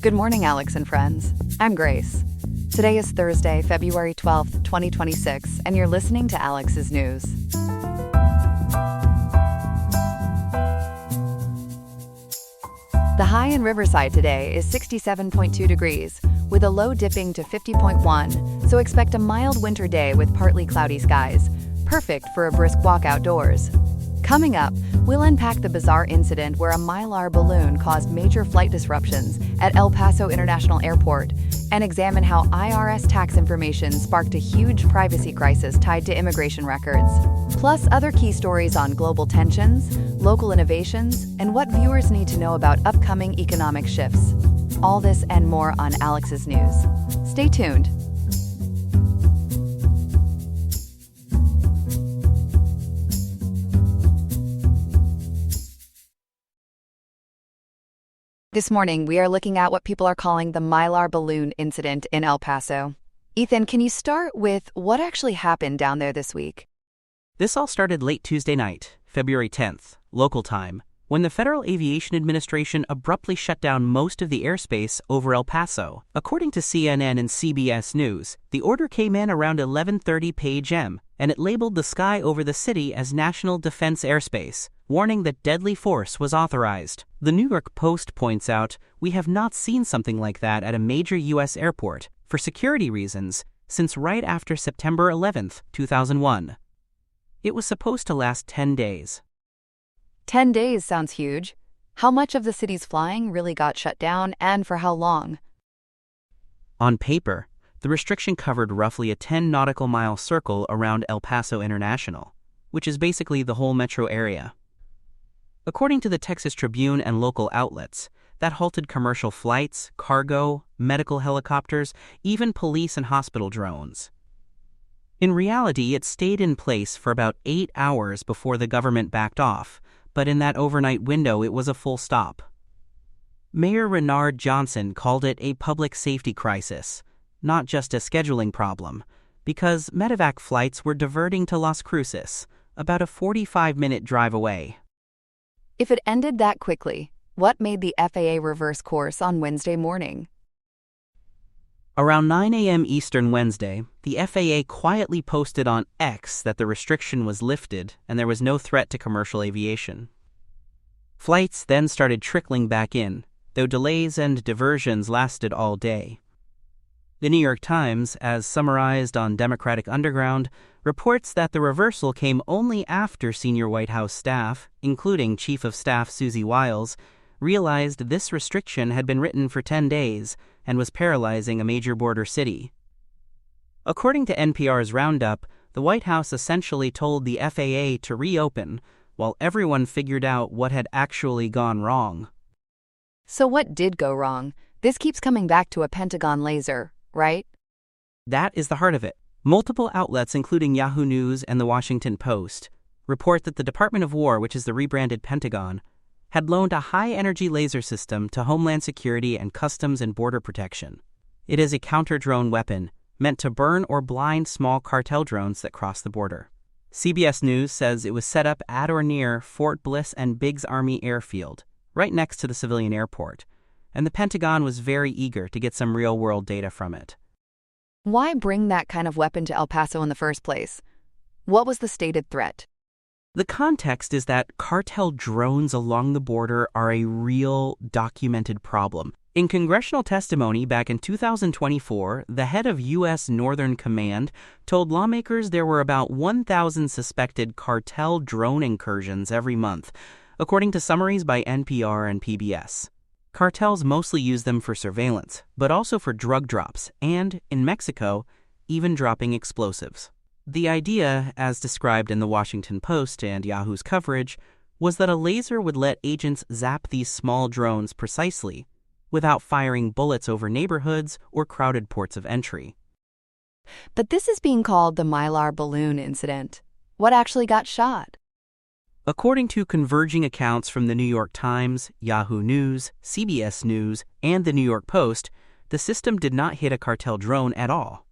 Good morning, Alex and friends. I'm Grace. Today is Thursday, February 12th, 2026, and you're listening to Alex's News. The high in Riverside today is 67.2 degrees, with a low dipping to 50.1, so expect a mild winter day with partly cloudy skies, perfect for a brisk walk outdoors. Coming up, we'll unpack the bizarre incident where a Mylar balloon caused major flight disruptions at El Paso International Airport and examine how IRS tax information sparked a huge privacy crisis tied to immigration records. Plus, other key stories on global tensions, local innovations, and what viewers need to know about upcoming economic shifts. All this and more on Alex's News. Stay tuned. This morning, we are looking at what people are calling the Mylar balloon incident in El Paso. Ethan, can you start with what actually happened down there this week? This all started late Tuesday night, February 10th, local time, when the Federal Aviation Administration abruptly shut down most of the airspace over El Paso. According to CNN and CBS News, the order came in around 11:30 p.m., and it labeled the sky over the city as National Defense Airspace, warning that deadly force was authorized. The New York Post points out, "We have not seen something like that at a major U.S. airport, for security reasons, since right after September 11th, 2001. It was supposed to last 10 days. 10 days sounds huge. How much of the city's flying really got shut down, and for how long? On paper, the restriction covered roughly a 10 nautical mile circle around El Paso International, which is basically the whole metro area. According to the Texas Tribune and local outlets, that halted commercial flights, cargo, medical helicopters, even police and hospital drones. In reality, it stayed in place for about 8 hours before the government backed off, but in that overnight window it was a full stop. Mayor Renard Johnson called it a public safety crisis, not just a scheduling problem, because medevac flights were diverting to Las Cruces, about a 45-minute drive away. If it ended that quickly, what made the FAA reverse course on Wednesday morning? Around 9 a.m. Eastern Wednesday, the FAA quietly posted on X that the restriction was lifted and there was no threat to commercial aviation. Flights then started trickling back in, though delays and diversions lasted all day. The New York Times, as summarized on Democratic Underground, reports that the reversal came only after senior White House staff, including Chief of Staff Susie Wiles, realized this restriction had been written for 10 days and was paralyzing a major border city. According to NPR's roundup, the White House essentially told the FAA to reopen while everyone figured out what had actually gone wrong. So what did go wrong? This keeps coming back to a Pentagon laser, right? That is the heart of it. Multiple outlets, including Yahoo News and The Washington Post, report that the Department of War, which is the rebranded Pentagon, had loaned a high-energy laser system to Homeland Security and Customs and Border Protection. It is a counter-drone weapon meant to burn or blind small cartel drones that cross the border. CBS News says it was set up at or near Fort Bliss and Biggs Army Airfield, right next to the civilian airport, and the Pentagon was very eager to get some real-world data from it. Why bring that kind of weapon to El Paso in the first place? What was the stated threat? The context is that cartel drones along the border are a real, documented problem. In congressional testimony back in 2024, the head of U.S. Northern Command told lawmakers there were about 1,000 suspected cartel drone incursions every month, according to summaries by NPR and PBS. Cartels mostly use them for surveillance, but also for drug drops and, in Mexico, even dropping explosives. The idea, as described in the Washington Post and Yahoo's coverage, was that a laser would let agents zap these small drones precisely, without firing bullets over neighborhoods or crowded ports of entry. But this is being called the Mylar balloon incident. What actually got shot? According to converging accounts from the New York Times, Yahoo News, CBS News, and the New York Post, the system did not hit a cartel drone at all.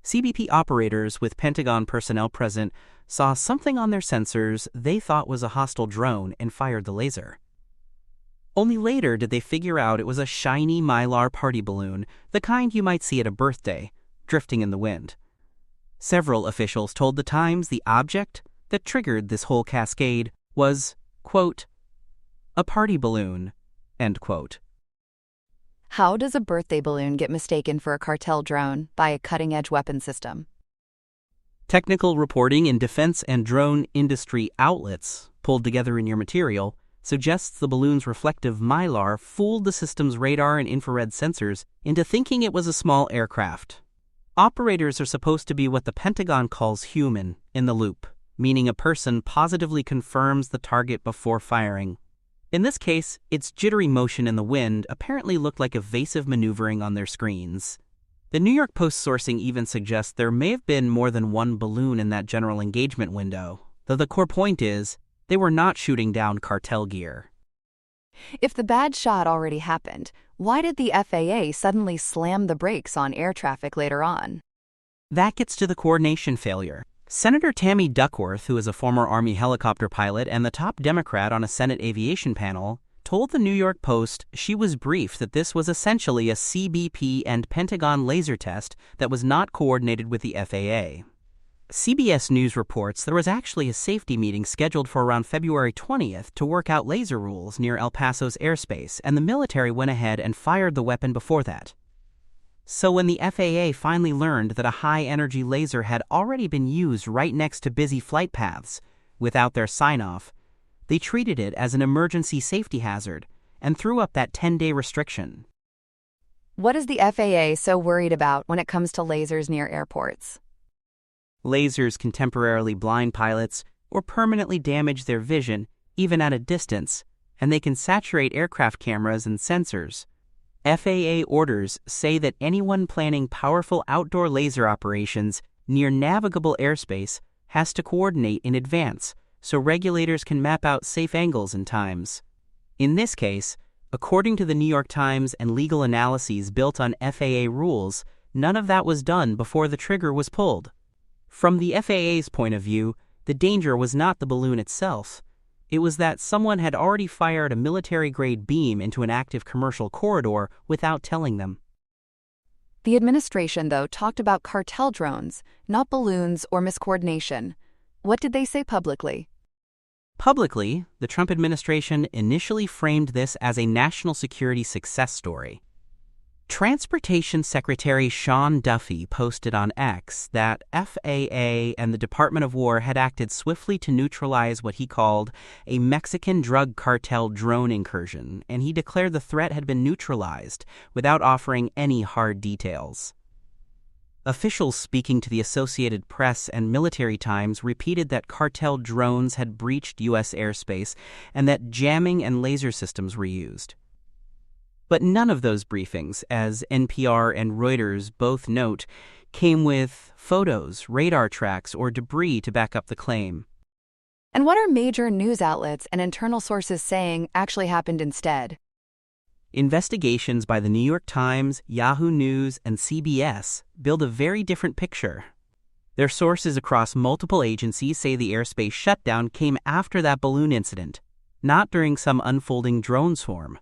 CBP operators with Pentagon personnel present saw something on their sensors they thought was a hostile drone and fired the laser. Only later did they figure out it was a shiny Mylar party balloon, the kind you might see at a birthday, drifting in the wind. Several officials told the Times the object that triggered this whole cascade was, quote, a party balloon, end quote. How does a birthday balloon get mistaken for a cartel drone by a cutting-edge weapon system? Technical reporting in defense and drone industry outlets, pulled together in your material, suggests the balloon's reflective Mylar fooled the system's radar and infrared sensors into thinking it was a small aircraft. Operators are supposed to be what the Pentagon calls human in the loop, meaning a person positively confirms the target before firing. In this case, its jittery motion in the wind apparently looked like evasive maneuvering on their screens. The New York Post sourcing even suggests there may have been more than one balloon in that general engagement window, though the core point is they were not shooting down cartel gear. If the bad shot already happened, why did the FAA suddenly slam the brakes on air traffic later on? That gets to the coordination failure. Senator Tammy Duckworth, who is a former Army helicopter pilot and the top Democrat on a Senate aviation panel, told the New York Post she was briefed that this was essentially a CBP and Pentagon laser test that was not coordinated with the FAA. CBS News reports there was actually a safety meeting scheduled for around February 20th to work out laser rules near El Paso's airspace, and the military went ahead and fired the weapon before that. So when the FAA finally learned that a high-energy laser had already been used right next to busy flight paths, without their sign-off, they treated it as an emergency safety hazard and threw up that 10-day restriction. What is the FAA so worried about when it comes to lasers near airports? Lasers can temporarily blind pilots or permanently damage their vision, even at a distance, and they can saturate aircraft cameras and sensors. FAA orders say that anyone planning powerful outdoor laser operations near navigable airspace has to coordinate in advance so regulators can map out safe angles and times. In this case, according to the New York Times and legal analyses built on FAA rules, none of that was done before the trigger was pulled. From the FAA's point of view, the danger was not the balloon itself. It was that someone had already fired a military-grade beam into an active commercial corridor without telling them. The administration, though, talked about cartel drones, not balloons or miscoordination. What did they say publicly? Publicly, the Trump administration initially framed this as a national security success story. Transportation Secretary Sean Duffy posted on X that FAA and the Department of War had acted swiftly to neutralize what he called a Mexican drug cartel drone incursion, and he declared the threat had been neutralized without offering any hard details. Officials speaking to the Associated Press and Military Times repeated that cartel drones had breached U.S. airspace and that jamming and laser systems were used. But none of those briefings, as NPR and Reuters both note, came with photos, radar tracks, or debris to back up the claim. And what are major news outlets and internal sources saying actually happened instead? Investigations by the New York Times, Yahoo News, and CBS build a very different picture. Their sources across multiple agencies say the airspace shutdown came after that balloon incident, not during some unfolding drone swarm.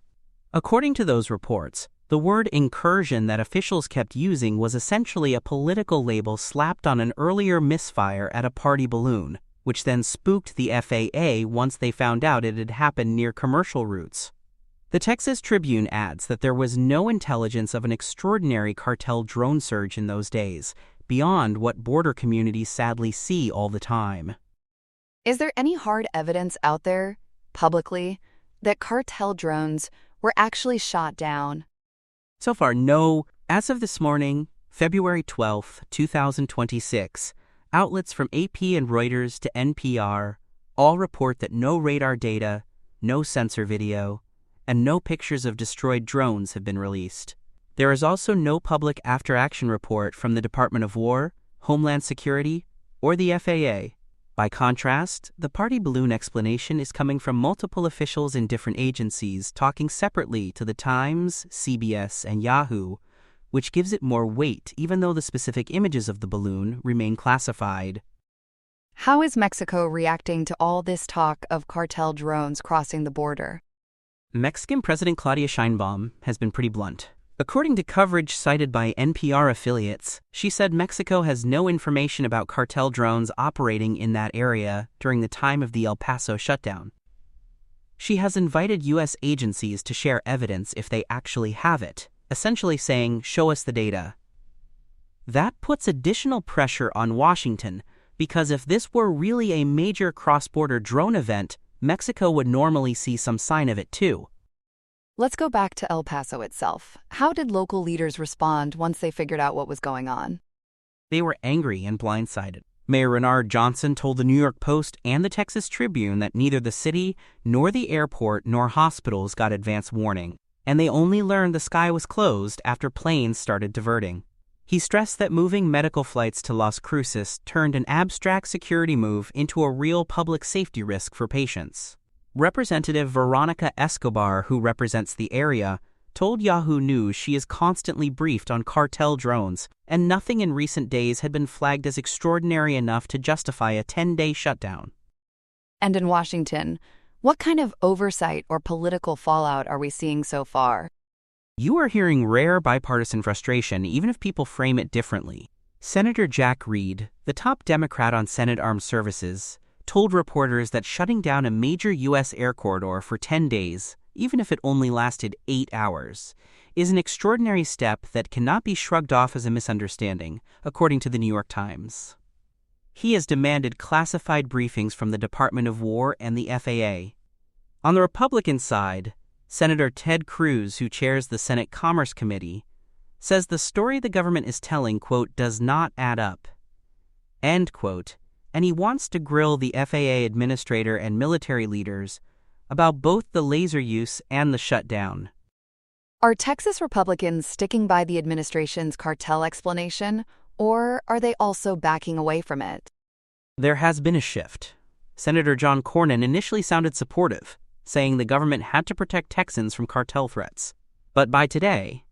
According to those reports, the word incursion that officials kept using was essentially a political label slapped on an earlier misfire at a party balloon, which then spooked the FAA once they found out it had happened near commercial routes. The Texas Tribune adds that there was no intelligence of an extraordinary cartel drone surge in those days, beyond what border communities sadly see all the time. Is there any hard evidence out there, publicly, that cartel drones were actually shot down? So far, no. As of this morning, February 12, 2026, outlets from AP and Reuters to NPR all report that no radar data, no sensor video, and no pictures of destroyed drones have been released. There is also no public after-action report from the Department of War, Homeland Security, or the FAA. By contrast, the party balloon explanation is coming from multiple officials in different agencies talking separately to the Times, CBS, and Yahoo, which gives it more weight even though the specific images of the balloon remain classified. How is Mexico reacting to all this talk of cartel drones crossing the border? Mexican President Claudia Sheinbaum has been pretty blunt. According to coverage cited by NPR affiliates, she said Mexico has no information about cartel drones operating in that area during the time of the El Paso shutdown. She has invited U.S. agencies to share evidence if they actually have it, essentially saying, "Show us the data." That puts additional pressure on Washington, because if this were really a major cross-border drone event, Mexico would normally see some sign of it too. Let's go back to El Paso itself. How did local leaders respond once they figured out what was going on? They were angry and blindsided. Mayor Renard Johnson told the New York Post and the Texas Tribune that neither the city nor the airport nor hospitals got advance warning, and they only learned the sky was closed after planes started diverting. He stressed that moving medical flights to Las Cruces turned an abstract security move into a real public safety risk for patients. Representative Veronica Escobar, who represents the area, told Yahoo News she is constantly briefed on cartel drones, and nothing in recent days had been flagged as extraordinary enough to justify a 10-day shutdown. And in Washington, what kind of oversight or political fallout are we seeing so far? You are hearing rare bipartisan frustration, even if people frame it differently. Senator Jack Reed, the top Democrat on Senate Armed Services, told reporters that shutting down a major U.S. air corridor for 10 days, even if it only lasted 8 hours, is an extraordinary step that cannot be shrugged off as a misunderstanding, according to the New York Times. He has demanded classified briefings from the Department of War and the FAA. On the Republican side, Senator Ted Cruz, who chairs the Senate Commerce Committee, says the story the government is telling, quote, does not add up, end quote, and he wants to grill the FAA administrator and military leaders about both the laser use and the shutdown. Are Texas Republicans sticking by the administration's cartel explanation, or are they also backing away from it? There has been a shift. Senator John Cornyn initially sounded supportive, saying the government had to protect Texans from cartel threats. But by today,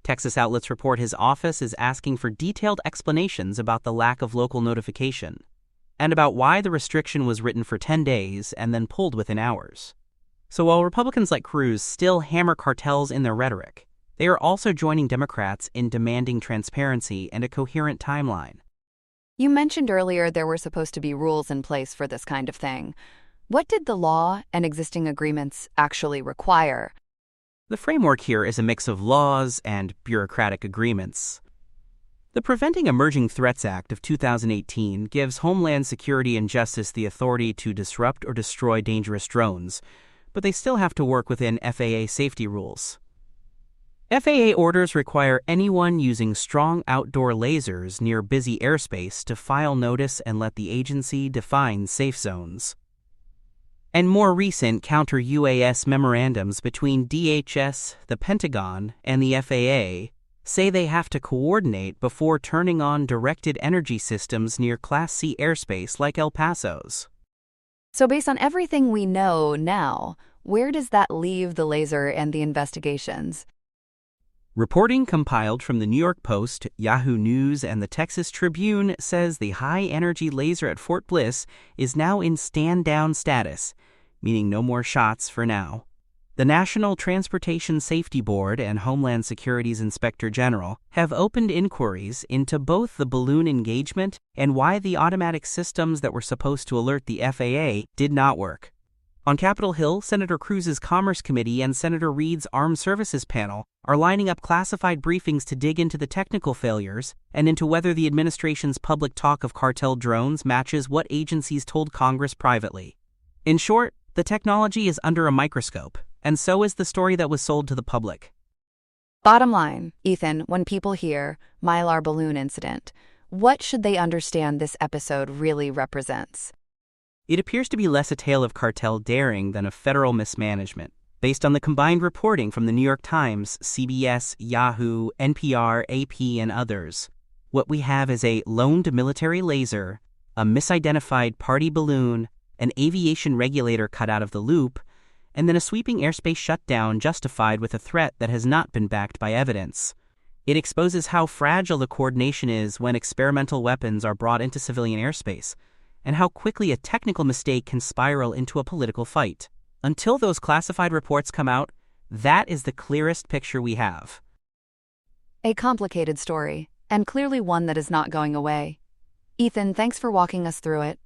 Texas outlets report his office is asking for detailed explanations about the lack of local notification, and about why the restriction was written for 10 days and then pulled within hours. So while Republicans like Cruz still hammer cartels in their rhetoric, they are also joining Democrats in demanding transparency and a coherent timeline. You mentioned earlier there were supposed to be rules in place for this kind of thing. What did the law and existing agreements actually require? The framework here is a mix of laws and bureaucratic agreements. The Preventing Emerging Threats Act of 2018 gives Homeland Security and Justice the authority to disrupt or destroy dangerous drones, but they still have to work within FAA safety rules. FAA orders require anyone using strong outdoor lasers near busy airspace to file notice and let the agency define safe zones. And more recent counter-UAS memorandums between DHS, the Pentagon, and the FAA say they have to coordinate before turning on directed energy systems near Class C airspace like El Paso's. So based on everything we know now, where does that leave the laser and the investigations? Reporting compiled from the New York Post, Yahoo News, and the Texas Tribune says the high-energy laser at Fort Bliss is now in stand-down status, meaning no more shots for now. The National Transportation Safety Board and Homeland Security's Inspector General have opened inquiries into both the balloon engagement and why the automatic systems that were supposed to alert the FAA did not work. On Capitol Hill, Senator Cruz's Commerce Committee and Senator Reed's Armed Services Panel are lining up classified briefings to dig into the technical failures and into whether the administration's public talk of cartel drones matches what agencies told Congress privately. In short, the technology is under a microscope, and so is the story that was sold to the public. Bottom line, Ethan, when people hear Mylar balloon incident, what should they understand this episode really represents? It appears to be less a tale of cartel daring than of federal mismanagement. Based on the combined reporting from the New York Times, CBS, Yahoo, NPR, AP, and others, what we have is a loaned military laser, a misidentified party balloon, an aviation regulator cut out of the loop, and then a sweeping airspace shutdown justified with a threat that has not been backed by evidence. It exposes how fragile the coordination is when experimental weapons are brought into civilian airspace, and how quickly a technical mistake can spiral into a political fight. Until those classified reports come out, that is the clearest picture we have. A complicated story, and clearly one that is not going away. Ethan, thanks for walking us through it.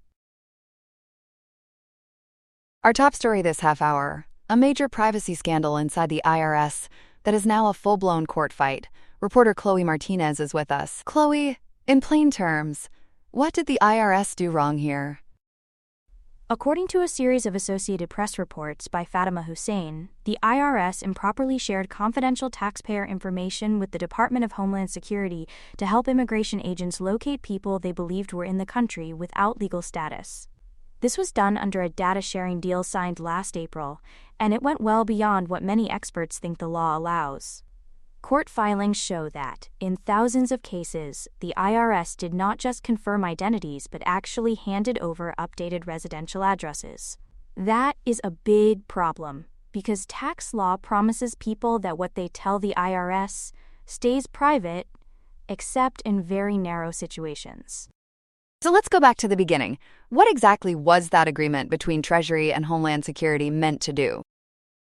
Our top story this half hour, a major privacy scandal inside the IRS that is now a full-blown court fight. Reporter Chloe Martinez is with us. Chloe, in plain terms, what did the IRS do wrong here? According to a series of Associated Press reports by Fatima Hussein, the IRS improperly shared confidential taxpayer information with the Department of Homeland Security to help immigration agents locate people they believed were in the country without legal status. This was done under a data-sharing deal signed last April, and it went well beyond what many experts think the law allows. Court filings show that, in thousands of cases, the IRS did not just confirm identities but actually handed over updated residential addresses. That is a big problem, because tax law promises people that what they tell the IRS stays private, except in very narrow situations. So let's go back to the beginning. What exactly was that agreement between Treasury and Homeland Security meant to do?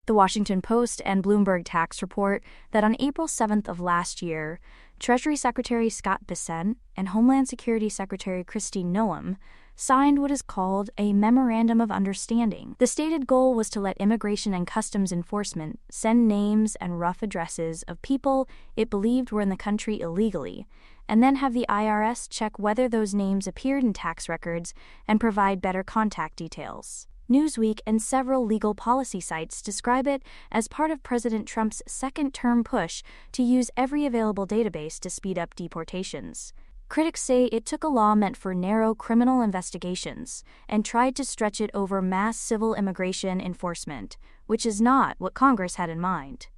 The Washington Post and Bloomberg Tax report that on April 7th of last year, Treasury Secretary Scott Bessent and Homeland Security Secretary Kristi Noem signed what is called a Memorandum of Understanding. The stated goal was to let Immigration and Customs Enforcement send names and rough addresses of people it believed were in the country illegally, and then have the IRS check whether those names appeared in tax records and provide better contact details. Newsweek and several legal policy sites describe it as part of President Trump's second-term push to use every available database to speed up deportations. Critics say it took a law meant for narrow criminal investigations and tried to stretch it over mass civil immigration enforcement, which is not what Congress had in mind.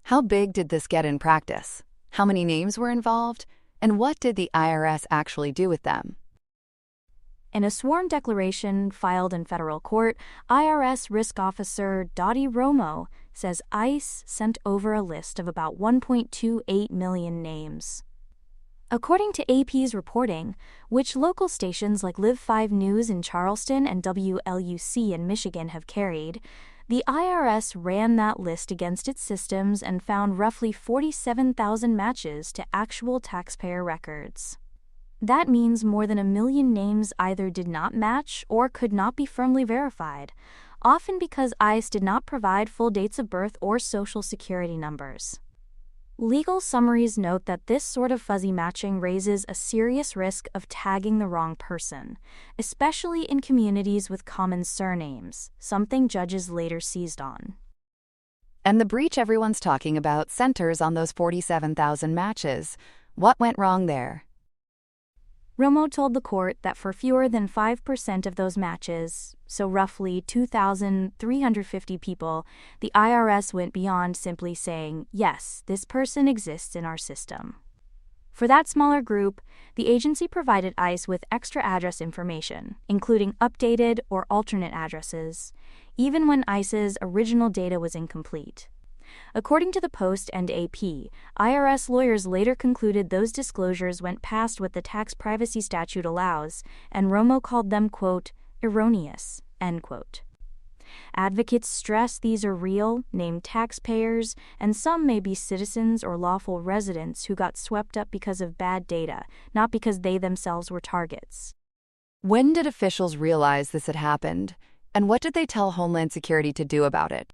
How big did this get in practice? How many names were involved? And what did the IRS actually do with them? In a sworn declaration filed in federal court, IRS Risk Officer Dottie Romo says ICE sent over a list of about 1.28 million names. According to AP's reporting, which local stations like Live 5 News in Charleston and WLUC in Michigan have carried, the IRS ran that list against its systems and found roughly 47,000 matches to actual taxpayer records. That means more than 1 million names either did not match or could not be firmly verified, often because ICE did not provide full dates of birth or social security numbers. Legal summaries note that this sort of fuzzy matching raises a serious risk of tagging the wrong person, especially in communities with common surnames, something judges later seized on. And the breach everyone's talking about centers on those 47,000 matches. What went wrong there? Romo told the court that for fewer than 5% of those matches, so roughly 2,350 people, the IRS went beyond simply saying, yes, this person exists in our system. For that smaller group, the agency provided ICE with extra address information, including updated or alternate addresses, even when ICE's original data was incomplete. According to the Post and AP, IRS lawyers later concluded those disclosures went past what the tax privacy statute allows, and Romo called them, quote, erroneous, end quote. Advocates stress these are real, named taxpayers, and some may be citizens or lawful residents who got swept up because of bad data, not because they themselves were targets. When did officials realize this had happened, and what did they tell Homeland Security to do about it?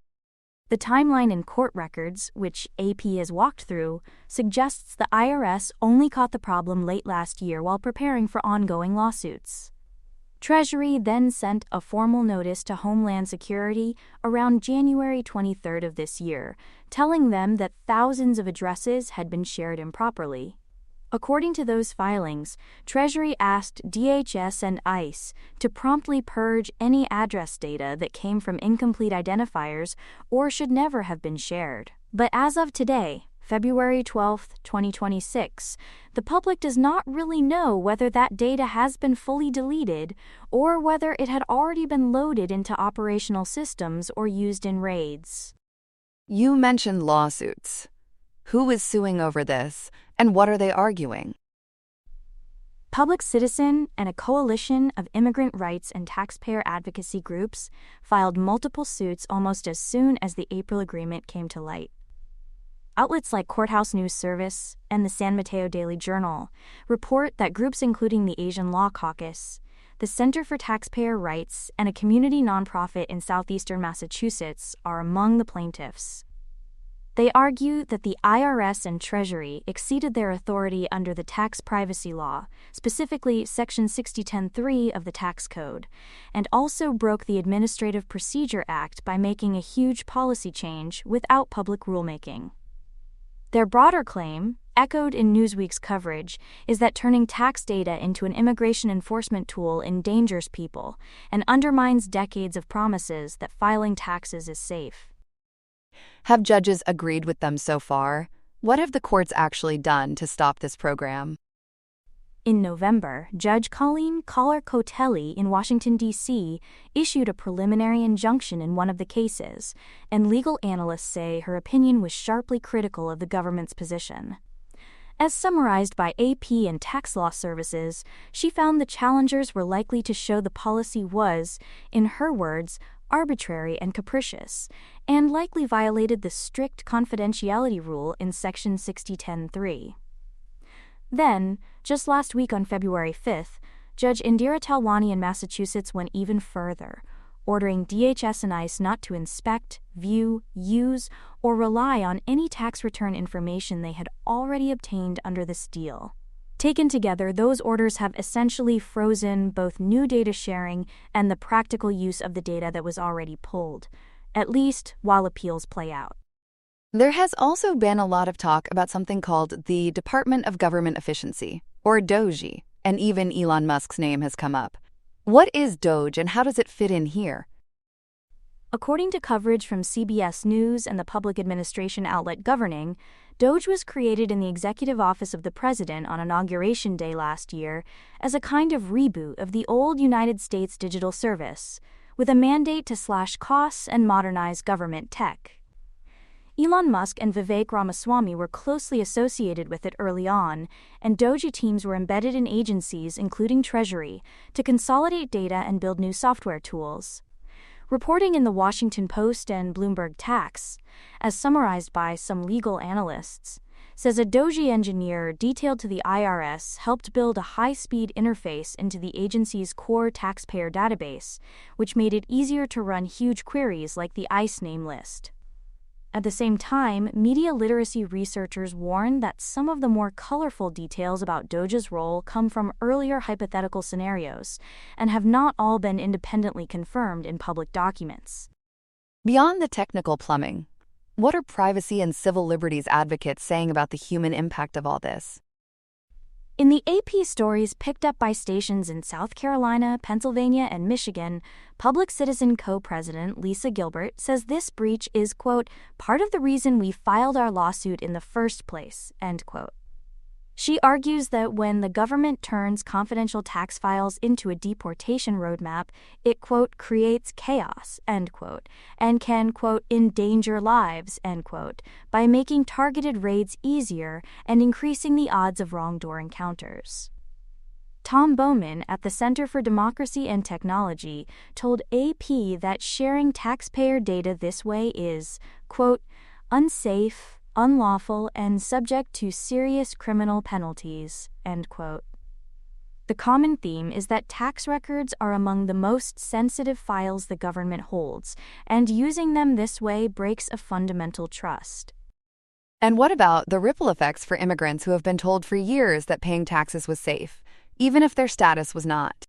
The timeline in court records, which AP has walked through, suggests the IRS only caught the problem late last year while preparing for ongoing lawsuits. Treasury then sent a formal notice to Homeland Security around January 23rd of this year, telling them that thousands of addresses had been shared improperly. According to those filings, Treasury asked DHS and ICE to promptly purge any address data that came from incomplete identifiers or should never have been shared. But as of today, February 12, 2026, the public does not really know whether that data has been fully deleted or whether it had already been loaded into operational systems or used in raids. You mentioned lawsuits. Who is suing over this, and what are they arguing? Public Citizen and a coalition of immigrant rights and taxpayer advocacy groups filed multiple suits almost as soon as the April agreement came to light. Outlets like Courthouse News Service and the San Mateo Daily Journal report that groups including the Asian Law Caucus, the Center for Taxpayer Rights, and a community nonprofit in southeastern Massachusetts are among the plaintiffs. They argue that the IRS and Treasury exceeded their authority under the tax privacy law, specifically Section 6010(3) of the Tax Code, and also broke the Administrative Procedure Act by making a huge policy change without public rulemaking. Their broader claim, echoed in Newsweek's coverage, is that turning tax data into an immigration enforcement tool endangers people and undermines decades of promises that filing taxes is safe. Have judges agreed with them so far? What have the courts actually done to stop this program? In November, Judge Colleen Collar-Cotelli in Washington, D.C., issued a preliminary injunction in one of the cases, and legal analysts say her opinion was sharply critical of the government's position. As summarized by AP and Tax Law Services, she found the challengers were likely to show the policy was, in her words, arbitrary and capricious, and likely violated the strict confidentiality rule in Section 6010(3). Then, just last week on February 5th, Judge Indira Talwani in Massachusetts went even further, ordering DHS and ICE not to inspect, view, use, or rely on any tax return information they had already obtained under this deal. Taken together, those orders have essentially frozen both new data sharing and the practical use of the data that was already pulled, at least while appeals play out. There has also been a lot of talk about something called the Department of Government Efficiency, or DOGE, and even Elon Musk's name has come up. What is DOGE and how does it fit in here? According to coverage from CBS News and the public administration outlet Governing, DOGE was created in the Executive Office of the President on Inauguration Day last year as a kind of reboot of the old United States Digital Service, with a mandate to slash costs and modernize government tech. Elon Musk and Vivek Ramaswamy were closely associated with it early on, and DOGE teams were embedded in agencies including Treasury to consolidate data and build new software tools. Reporting in the Washington Post and Bloomberg Tax, as summarized by some legal analysts, says a DOGE engineer detailed to the IRS helped build a high-speed interface into the agency's core taxpayer database, which made it easier to run huge queries like the ICE name list. At the same time, media literacy researchers warn that some of the more colorful details about DOGE's role come from earlier hypothetical scenarios and have not all been independently confirmed in public documents. Beyond the technical plumbing, what are privacy and civil liberties advocates saying about the human impact of all this? In the AP stories picked up by stations in South Carolina, Pennsylvania, and Michigan, Public Citizen co-president Lisa Gilbert says this breach is, quote, part of the reason we filed our lawsuit in the first place, end quote. She argues that when the government turns confidential tax files into a deportation roadmap, it, quote, creates chaos, end quote, and can, quote, endanger lives, end quote, by making targeted raids easier and increasing the odds of wrongdoer encounters. Tom Bowman at the Center for Democracy and Technology told AP that sharing taxpayer data this way is, quote, unsafe, unlawful, and subject to serious criminal penalties, end quote. The common theme is that tax records are among the most sensitive files the government holds, and using them this way breaks a fundamental trust. And what about the ripple effects for immigrants who have been told for years that paying taxes was safe, even if their status was not?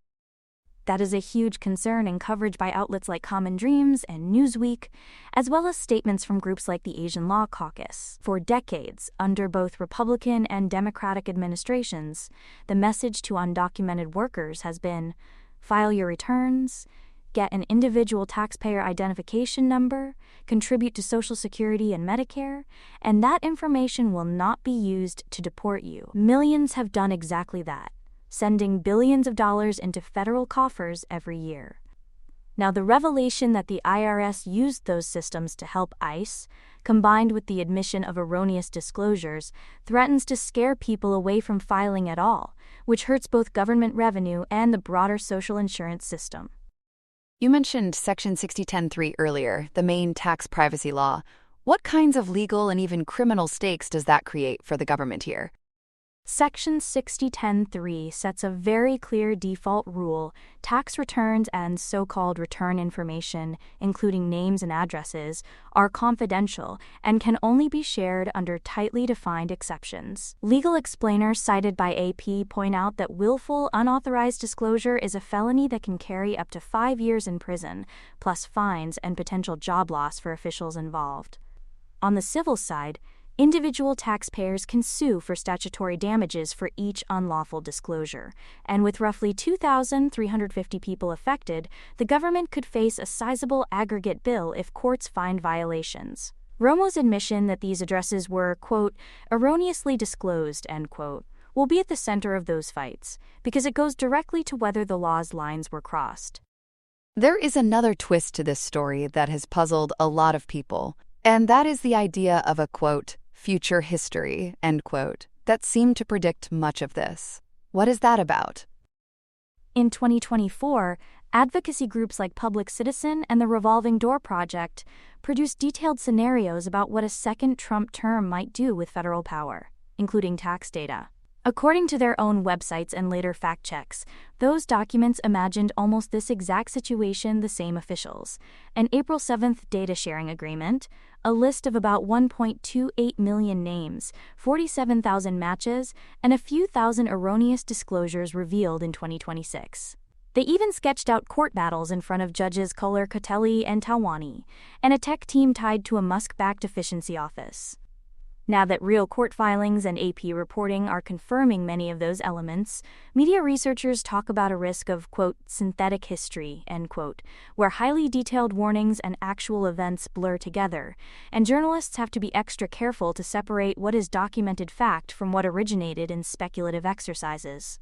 That is a huge concern in coverage by outlets like Common Dreams and Newsweek, as well as statements from groups like the Asian Law Caucus. For decades, under both Republican and Democratic administrations, the message to undocumented workers has been, file your returns, get an individual taxpayer identification number, contribute to Social Security and Medicare, and that information will not be used to deport you. Millions have done exactly that, sending billions of dollars into federal coffers every year. Now, the revelation that the IRS used those systems to help ICE, combined with the admission of erroneous disclosures, threatens to scare people away from filing at all, which hurts both government revenue and the broader social insurance system. You mentioned Section 6010(3) earlier, the main tax privacy law. What kinds of legal and even criminal stakes does that create for the government here? Section 6010(3) sets a very clear default rule: tax returns and so-called return information, including names and addresses, are confidential and can only be shared under tightly defined exceptions. Legal explainers cited by AP point out that willful, unauthorized disclosure is a felony that can carry up to 5 years in prison, plus fines and potential job loss for officials involved. On the civil side, individual taxpayers can sue for statutory damages for each unlawful disclosure, and with roughly 2,350 people affected, the government could face a sizable aggregate bill if courts find violations. Romo's admission that these addresses were, quote, erroneously disclosed, end quote, will be at the center of those fights, because it goes directly to whether the law's lines were crossed. There is another twist to this story that has puzzled a lot of people, and that is the idea of a, quote, future history, end quote, that seemed to predict much of this. What is that about? In 2024, advocacy groups like Public Citizen and the Revolving Door Project produced detailed scenarios about what a second Trump term might do with federal power, including tax data. According to their own websites and later fact checks, those documents imagined almost this exact situation the same officials: an April 7th data sharing agreement, a list of about 1.28 million names, 47,000 matches, and a few thousand erroneous disclosures revealed in 2026. They even sketched out court battles in front of judges Kohler, Catelli, and Tawani, and a tech team tied to a Musk-backed efficiency office. Now that real court filings and AP reporting are confirming many of those elements, media researchers talk about a risk of, quote, synthetic history, end quote, where highly detailed warnings and actual events blur together, and journalists have to be extra careful to separate what is documented fact from what originated in speculative exercises.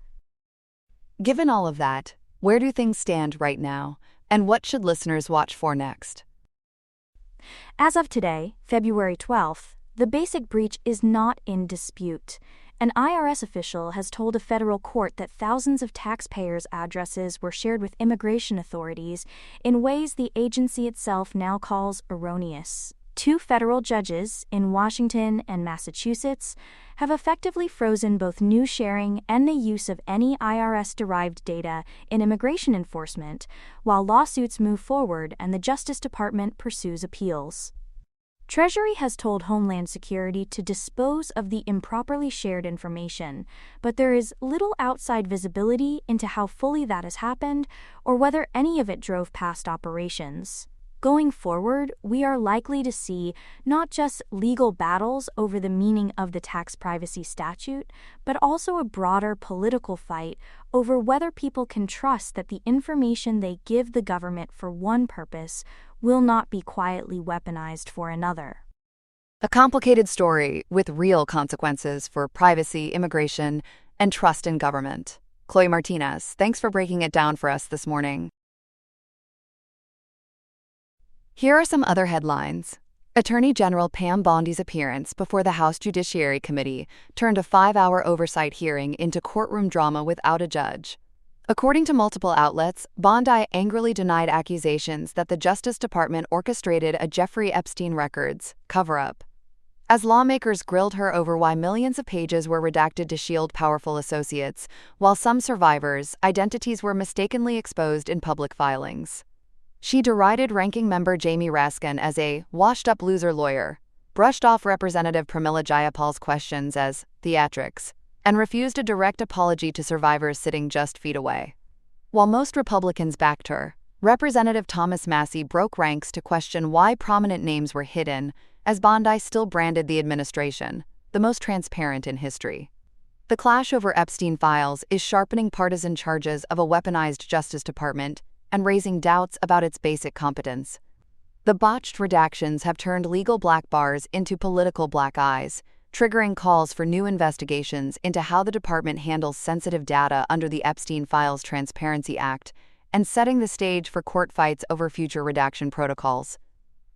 Given all of that, where do things stand right now, and what should listeners watch for next? As of today, February 12th, the basic breach is not in dispute. An IRS official has told a federal court that thousands of taxpayers' addresses were shared with immigration authorities in ways the agency itself now calls erroneous. 2 federal judges in Washington and Massachusetts have effectively frozen both new sharing and the use of any IRS-derived data in immigration enforcement, while lawsuits move forward and the Justice Department pursues appeals. Treasury has told Homeland Security to dispose of the improperly shared information, but there is little outside visibility into how fully that has happened or whether any of it drove past operations. Going forward, we are likely to see not just legal battles over the meaning of the tax privacy statute, but also a broader political fight over whether people can trust that the information they give the government for one purpose will not be quietly weaponized for another. A complicated story with real consequences for privacy, immigration, and trust in government. Chloe Martinez, thanks for breaking it down for us this morning. Here are some other headlines. Attorney General Pam Bondi's appearance before the House Judiciary Committee turned a 5-hour oversight hearing into courtroom drama without a judge. According to multiple outlets, Bondi angrily denied accusations that the Justice Department orchestrated a Jeffrey Epstein records cover-up. As lawmakers grilled her over why millions of pages were redacted to shield powerful associates, while some survivors' identities were mistakenly exposed in public filings. She derided Ranking Member Jamie Raskin as a washed-up loser lawyer, brushed off Representative Pramila Jayapal's questions as theatrics, and refused a direct apology to survivors sitting just feet away. While most Republicans backed her, Representative Thomas Massey broke ranks to question why prominent names were hidden, as Bondi still branded the administration the most transparent in history. The clash over Epstein files is sharpening partisan charges of a weaponized Justice Department and raising doubts about its basic competence. The botched redactions have turned legal black bars into political black eyes, triggering calls for new investigations into how the department handles sensitive data under the Epstein Files Transparency Act and setting the stage for court fights over future redaction protocols.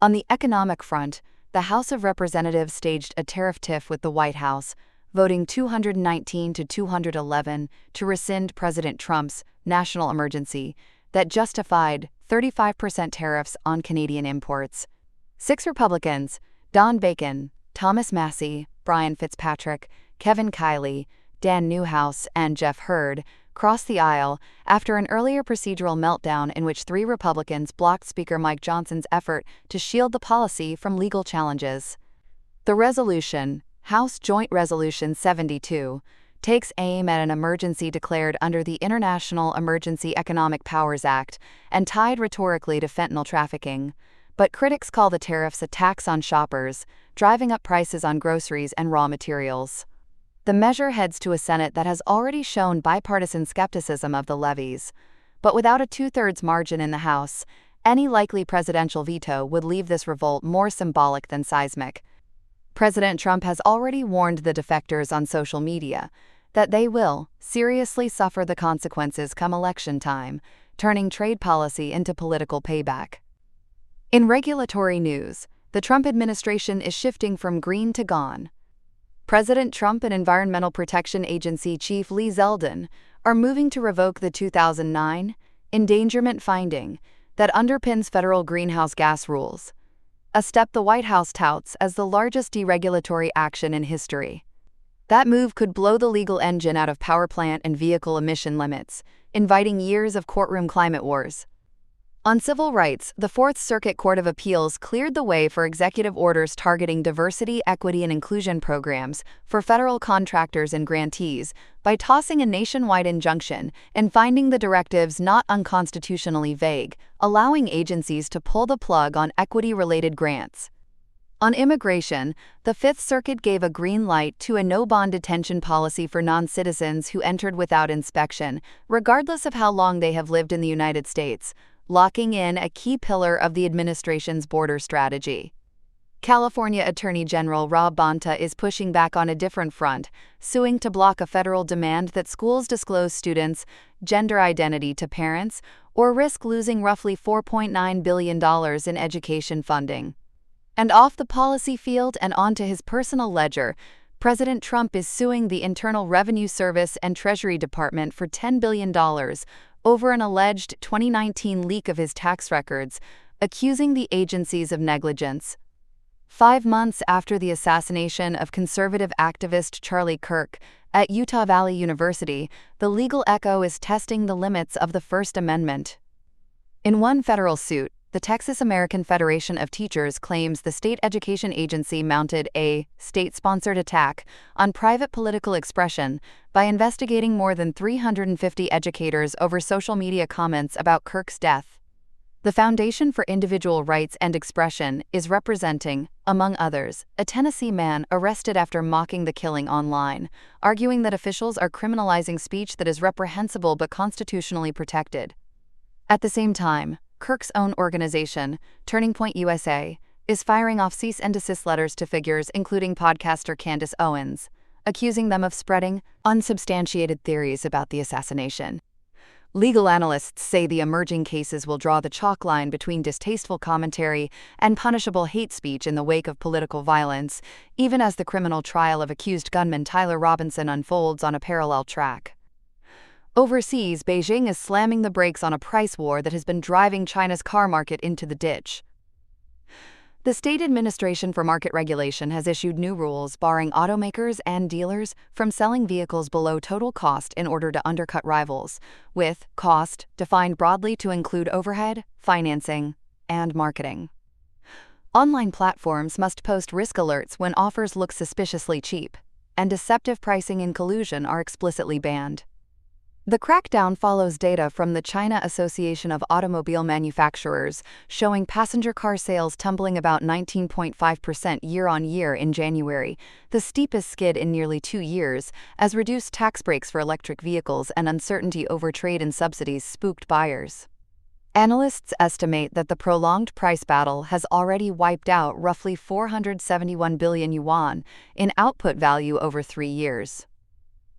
On the economic front, the House of Representatives staged a tariff tiff with the White House, voting 219 to 211 to rescind President Trump's national emergency that justified 35% tariffs on Canadian imports. 6 Republicans, Don Bacon, Thomas Massey, Brian Fitzpatrick, Kevin Kiley, Dan Newhouse, and Jeff Hurd, crossed the aisle after an earlier procedural meltdown in which 3 Republicans blocked Speaker Mike Johnson's effort to shield the policy from legal challenges. The resolution, House Joint Resolution 72, takes aim at an emergency declared under the International Emergency Economic Powers Act and tied rhetorically to fentanyl trafficking. But critics call the tariffs a tax on shoppers, driving up prices on groceries and raw materials. The measure heads to a Senate that has already shown bipartisan skepticism of the levies. But without a 2/3 margin in the House, any likely presidential veto would leave this revolt more symbolic than seismic. President Trump has already warned the defectors on social media that they will seriously suffer the consequences come election time, turning trade policy into political payback. In regulatory news, the Trump administration is shifting from green to gone. President Trump and Environmental Protection Agency Chief Lee Zeldin are moving to revoke the 2009 endangerment finding that underpins federal greenhouse gas rules, a step the White House touts as the largest deregulatory action in history. That move could blow the legal engine out of power plant and vehicle emission limits, inviting years of courtroom climate wars. On civil rights, the Fourth Circuit Court of Appeals cleared the way for executive orders targeting diversity, equity, and inclusion programs for federal contractors and grantees by tossing a nationwide injunction and finding the directives not unconstitutionally vague, allowing agencies to pull the plug on equity-related grants. On immigration, the Fifth Circuit gave a green light to a no-bond detention policy for non-citizens who entered without inspection, regardless of how long they have lived in the United States, locking in a key pillar of the administration's border strategy. California Attorney General Rob Bonta is pushing back on a different front, suing to block a federal demand that schools disclose students' gender identity to parents or risk losing roughly $4.9 billion in education funding. And off the policy field and onto his personal ledger, President Trump is suing the Internal Revenue Service and Treasury Department for $10 billion over an alleged 2019 leak of his tax records, accusing the agencies of negligence. 5 months after the assassination of conservative activist Charlie Kirk at Utah Valley University, the legal echo is testing the limits of the First Amendment. In one federal suit, the Texas American Federation of Teachers claims the state education agency mounted a state-sponsored attack on private political expression by investigating more than 350 educators over social media comments about Kirk's death. The Foundation for Individual Rights and Expression is representing, among others, a Tennessee man arrested after mocking the killing online, arguing that officials are criminalizing speech that is reprehensible but constitutionally protected. At the same time, Kirk's own organization, Turning Point USA, is firing off cease and desist letters to figures including podcaster Candace Owens, accusing them of spreading unsubstantiated theories about the assassination. Legal analysts say the emerging cases will draw the chalk line between distasteful commentary and punishable hate speech in the wake of political violence, even as the criminal trial of accused gunman Tyler Robinson unfolds on a parallel track. Overseas, Beijing is slamming the brakes on a price war that has been driving China's car market into the ditch. The State Administration for Market Regulation has issued new rules barring automakers and dealers from selling vehicles below total cost in order to undercut rivals, with cost defined broadly to include overhead, financing, and marketing. Online platforms must post risk alerts when offers look suspiciously cheap, and deceptive pricing and collusion are explicitly banned. The crackdown follows data from the China Association of Automobile Manufacturers showing passenger car sales tumbling about 19.5% year-on-year in January, the steepest skid in nearly 2 years, as reduced tax breaks for electric vehicles and uncertainty over trade and subsidies spooked buyers. Analysts estimate that the prolonged price battle has already wiped out roughly 471 billion yuan in output value over 3 years.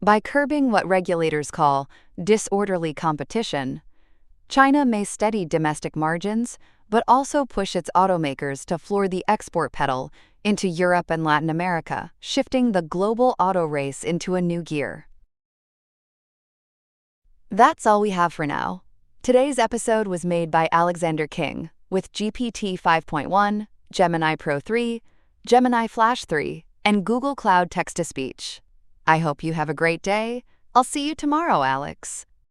By curbing what regulators call disorderly competition, China may steady domestic margins but also push its automakers to floor the export pedal into Europe and Latin America, shifting the global auto race into a new gear. That's all we have for now. Today's episode was made by Alexander King with GPT 5.1, Gemini Pro 3, Gemini Flash 3, and Google Cloud Text-to-Speech. I hope you have a great day. I'll see you tomorrow, Alex.